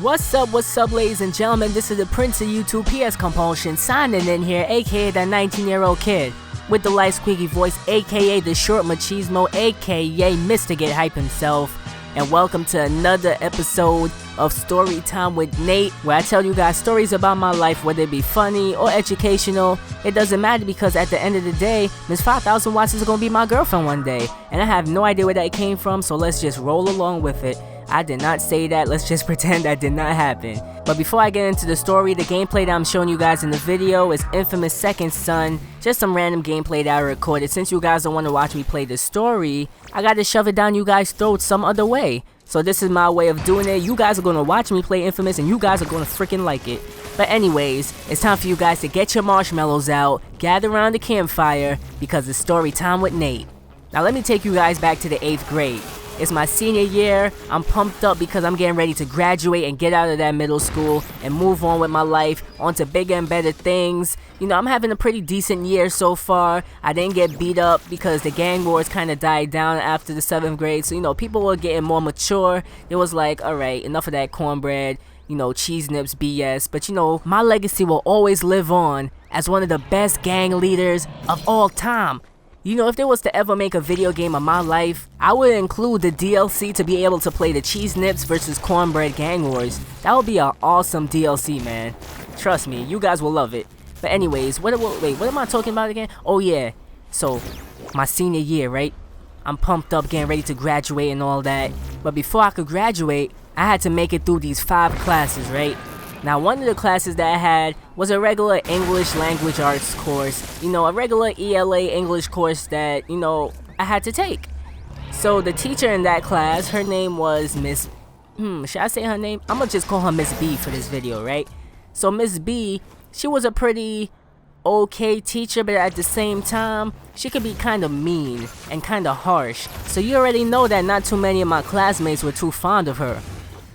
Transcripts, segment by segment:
What's up, ladies and gentlemen? This is the Prince of YouTube PS Compulsion signing in here, aka that 19-year-old kid with the light squeaky voice, aka the short machismo, aka Mr. Get Hype himself. And welcome to another episode of Storytime with Nate, where I tell you guys stories about my life, whether it be funny or educational. It doesn't matter, because at the end of the day, Miss 5,000 Watts is gonna be my girlfriend one day, and I have no idea where that came from, so let's just roll along with it. I did not say that, let's just pretend that did not happen. But before I get into the story, the gameplay that I'm showing you guys in the video is Infamous Second Son. Just some random gameplay that I recorded. Since you guys don't want to watch me play the story, I gotta shove it down you guys' throats some other way. So this is my way of doing it. You guys are gonna watch me play Infamous and you guys are gonna freaking like it. But anyways, it's time for you guys to get your marshmallows out, gather around the campfire, because it's story time with Nate. Now let me take you guys back to the 8th grade. It's my senior year. I'm pumped up because I'm getting ready to graduate and get out of that middle school and move on with my life onto bigger and better things. You know, I'm having a pretty decent year so far. I didn't get beat up because the gang wars kind of died down after the 7th grade. So, you know, people were getting more mature. It was like, alright, enough of that cornbread, you know, cheese nips BS. But, you know, my legacy will always live on as one of the best gang leaders of all time. You know, if there was to ever make a video game of my life, I would include the DLC to be able to play the Cheese Nips versus Cornbread Gang Wars. That would be an awesome DLC, man. Trust me, you guys will love it. But anyways, wait, what am I talking about again? Oh yeah, so, my senior year, right? I'm pumped up, getting ready to graduate and all that. But before I could graduate, I had to make it through these 5 classes, right? Now, one of the classes that I had was a regular English language arts course. You know, a regular ELA English course that, you know, I had to take. So the teacher in that class, her name was Miss... should I say her name? I'm gonna just call her Miss B for this video, right? So Miss B, she was a pretty okay teacher, but at the same time, she could be kind of mean and kind of harsh. So you already know that not too many of my classmates were too fond of her.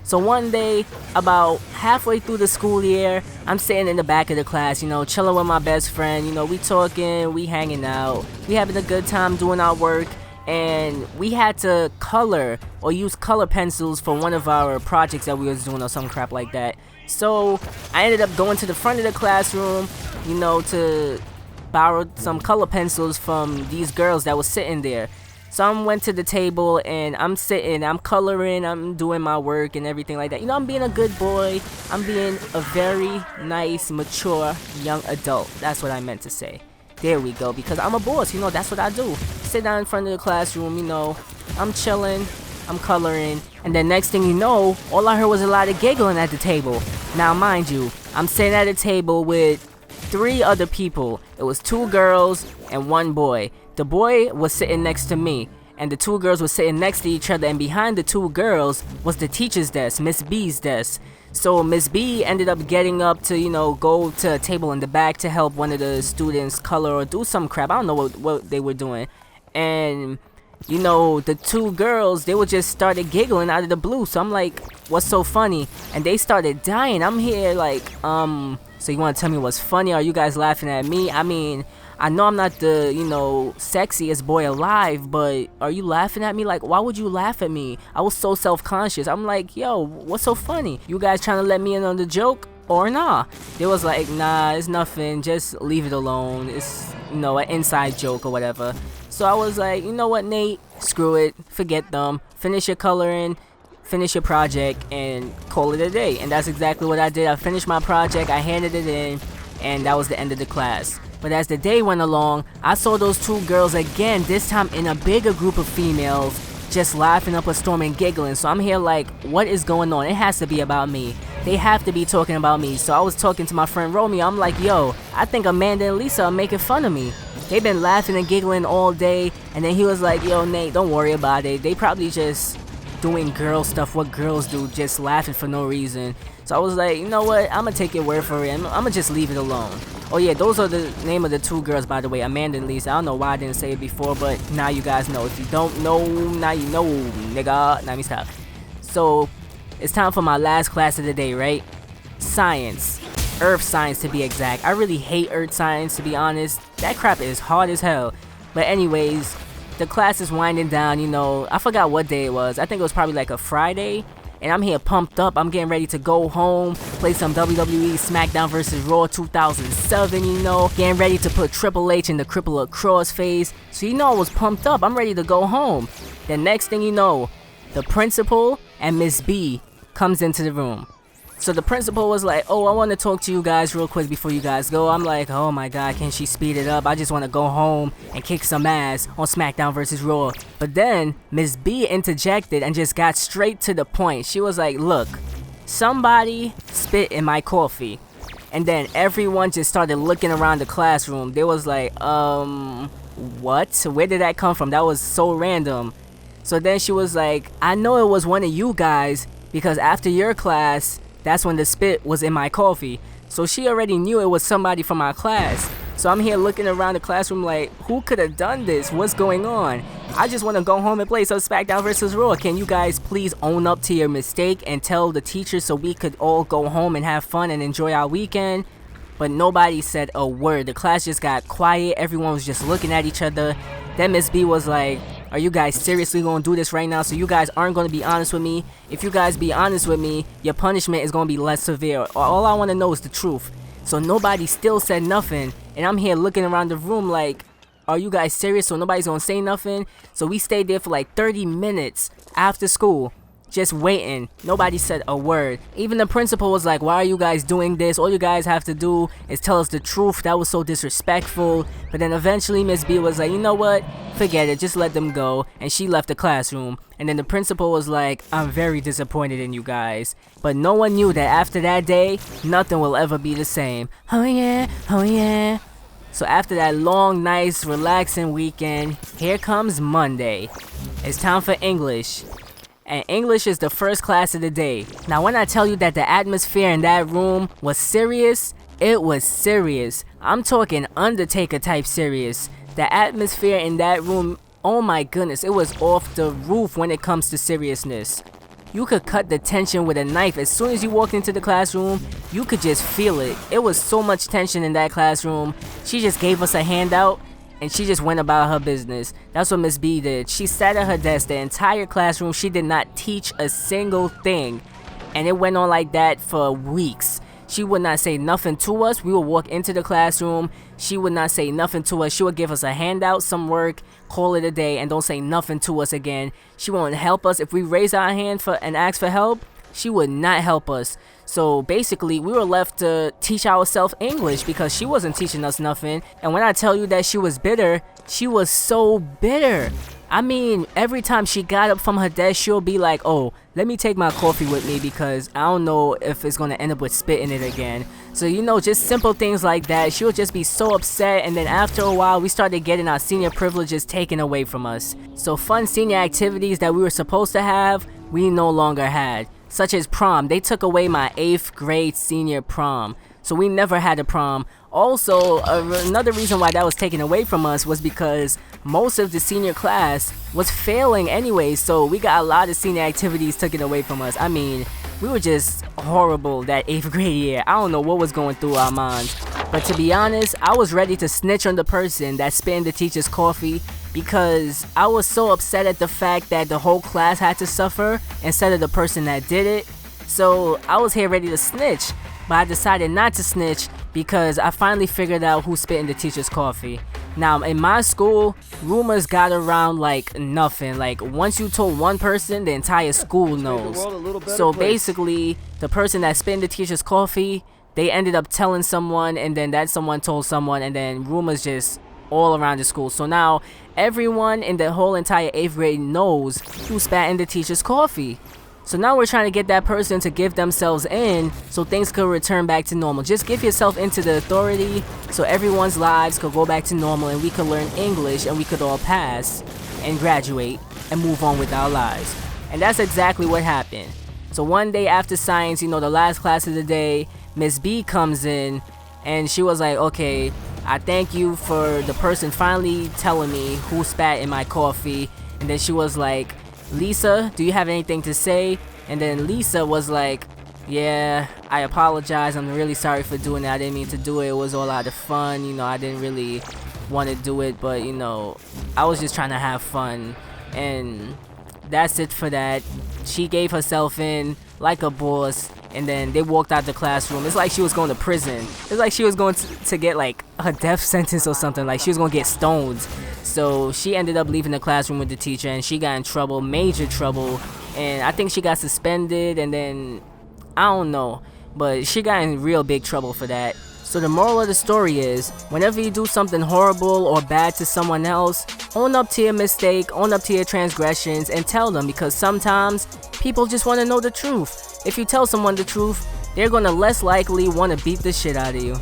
So one day, about halfway through the school year, I'm sitting in the back of the class, you know, chilling with my best friend. You know, we talking, we hanging out, we having a good time doing our work, and we had to color or use color pencils for one of our projects that we was doing or some crap like that. So I ended up going to the front of the classroom, you know, to borrow some color pencils from these girls that was sitting there. So I went to the table and I'm sitting, I'm coloring, I'm doing my work and everything like that. You know, I'm being a good boy. I'm being a very nice, mature, young adult. That's what I meant to say. There we go, because I'm a boss, you know, that's what I do. Sit down in front of the classroom, you know, I'm chilling, I'm coloring, and then next thing you know, all I heard was a lot of giggling at the table. Now, mind you, I'm sitting at a table with 3 other people. It was 2 girls and 1 boy. The boy was sitting next to me, and the 2 girls were sitting next to each other, and behind the 2 girls was the teacher's desk, Miss B's desk. So Miss B ended up getting up to, you know, go to a table in the back to help one of the students color or do some crap. I don't know what they were doing. And, you know, the 2 girls, they were just started giggling out of the blue. So I'm like, what's so funny? And they started dying. I'm here like, so you want to tell me what's funny? Are you guys laughing at me? I mean, I know I'm not the, you know, sexiest boy alive, but are you laughing at me? Like, why would you laugh at me? I was so self-conscious. I'm like, yo, what's so funny? You guys trying to let me in on the joke or nah? They was like, nah, it's nothing. Just leave it alone. It's, you know, an inside joke or whatever. So I was like, you know what, Nate? Screw it. Forget them. Finish your coloring. Finish your project and call it a day. And that's exactly what I did. I finished my project. I handed it in. And that was the end of the class. But as the day went along, I saw those 2 girls again, this time in a bigger group of females, just laughing up a storm and giggling. So I'm here like, what is going on? It has to be about me. They have to be talking about me. So I was talking to my friend Romeo. I'm like, yo, I think Amanda and Lisa are making fun of me. They've been laughing and giggling all day. And then he was like, yo, Nate, don't worry about it. They probably just doing girl stuff, what girls do, just laughing for no reason. So I was like, you know what, I'm gonna take your word for it, I'm gonna just leave it alone. Oh yeah, those are the name of the 2 girls, by the way, Amanda and Lisa. I don't know why I didn't say it before, but now you guys know. If you don't know, now you know, nigga. Now me stop. So, it's time for my last class of the day, right? Science. Earth science to be exact. I really hate earth science, to be honest. That crap is hard as hell. But anyways, the class is winding down, you know. I forgot what day it was. I think it was probably like a Friday. and I'm here pumped up. I'm getting ready to go home, play some WWE SmackDown vs. Raw 2007, you know, getting ready to put Triple H in the crippler crossface. So you know I was pumped up. I'm ready to go home. The next thing you know, the principal and Miss B comes into the room. So the principal was like, oh, I want to talk to you guys real quick before you guys go. I'm like, oh my god, can she speed it up? I just want to go home and kick some ass on SmackDown vs. Raw. But then Miss B interjected and just got straight to the point. She was like, look, somebody spit in my coffee. And then everyone just started looking around the classroom. They was like, what? Where did that come from? That was so random. So then she was like, I know it was one of you guys because after your class, that's when the spit was in my coffee. So she already knew it was somebody from our class. So I'm here looking around the classroom like, who could have done this? What's going on? I just want to go home and play some SmackDown vs. Raw. Can you guys please own up to your mistake and tell the teacher so we could all go home and have fun and enjoy our weekend? But nobody said a word. The class just got quiet. Everyone was just looking at each other. Then Miss B was like, are you guys seriously gonna do this right now? So you guys aren't gonna be honest with me? If you guys be honest with me, your punishment is gonna be less severe. All I wanna know is the truth. So nobody still said nothing. And I'm here looking around the room like, are you guys serious? So nobody's gonna say nothing? So we stayed there for like 30 minutes after school, just waiting. Nobody said a word. Even the principal was like, why are you guys doing this? All you guys have to do is tell us the truth. That was so disrespectful. But then eventually Miss B was like, you know what? Forget it. Just let them go. And she left the classroom. And then the principal was like, I'm very disappointed in you guys. But no one knew that after that day, nothing will ever be the same. Oh yeah, oh yeah. So after that long, nice, relaxing weekend, here comes Monday. It's time for English. And English is the first class of the day. Now when I tell you that the atmosphere in that room was serious, it was serious. I'm talking Undertaker type serious. The atmosphere in that room, oh my goodness, it was off the roof when it comes to seriousness. You could cut the tension with a knife. As soon as you walked into the classroom, you could just feel it. It was so much tension in that classroom. She just gave us a handout and she just went about her business. That's what Miss B did. She sat at her desk the entire classroom. She did not teach a single thing. And it went on like that for weeks. She would not say nothing to us. We would walk into the classroom. She would not say nothing to us. She would give us a handout, some work, call it a day, and don't say nothing to us again. She won't help us. If we raise our hand and ask for help, she would not help us. So basically, we were left to teach ourselves English because she wasn't teaching us nothing. And when I tell you that she was bitter, she was so bitter. I mean, every time she got up from her desk, she'll be like, oh, let me take my coffee with me because I don't know if it's going to end up with spit in it again. So, you know, just simple things like that. She'll just be so upset. And then after a while, we started getting our senior privileges taken away from us. So fun senior activities that we were supposed to have, we no longer had. Such as prom. They took away my 8th grade senior prom. So we never had a prom. Also, another reason why that was taken away from us was because most of the senior class was failing anyway, so we got a lot of senior activities taken away from us. I mean, we were just horrible that 8th grade year. I don't know what was going through our minds. But to be honest, I was ready to snitch on the person that spit in the teacher's coffee because I was so upset at the fact that the whole class had to suffer instead of the person that did it. So I was here ready to snitch. But I decided not to snitch because I finally figured out who spit in the teacher's coffee. Now, in my school, rumors got around like nothing. Like, once you told one person, the entire school knows. So basically, the person that spit in the teacher's coffee, they ended up telling someone, and then that someone told someone, and then rumors just all around the school. So now, everyone in the whole entire 8th grade knows who spat in the teacher's coffee. So now we're trying to get that person to give themselves in so things could return back to normal. Just give yourself into the authority so everyone's lives could go back to normal and we could learn English and we could all pass and graduate and move on with our lives. And that's exactly what happened. So one day after science, you know, the last class of the day, Miss B comes in and she was like, okay, I thank you for the person finally telling me who spat in my coffee. And then she was like, Lisa, do you have anything to say? And then Lisa was like, yeah, I apologize. I'm really sorry for doing that. I didn't mean to do it. It was all out of fun. You know, I didn't really want to do it, but, you know, I was just trying to have fun. And that's it for that. She gave herself in like a boss, and then they walked out the classroom. It's like she was going to prison. It's like she was going to get like a death sentence or something. Like she was going to get stoned. So she ended up leaving the classroom with the teacher, and she got in trouble, major trouble. And I think she got suspended, and then I don't know, but she got in real big trouble for that. So the moral of the story is, whenever you do something horrible or bad to someone else, own up to your mistake, own up to your transgressions, and tell them, because sometimes people just want to know the truth. If you tell someone the truth, they're gonna less likely want to beat the shit out of you.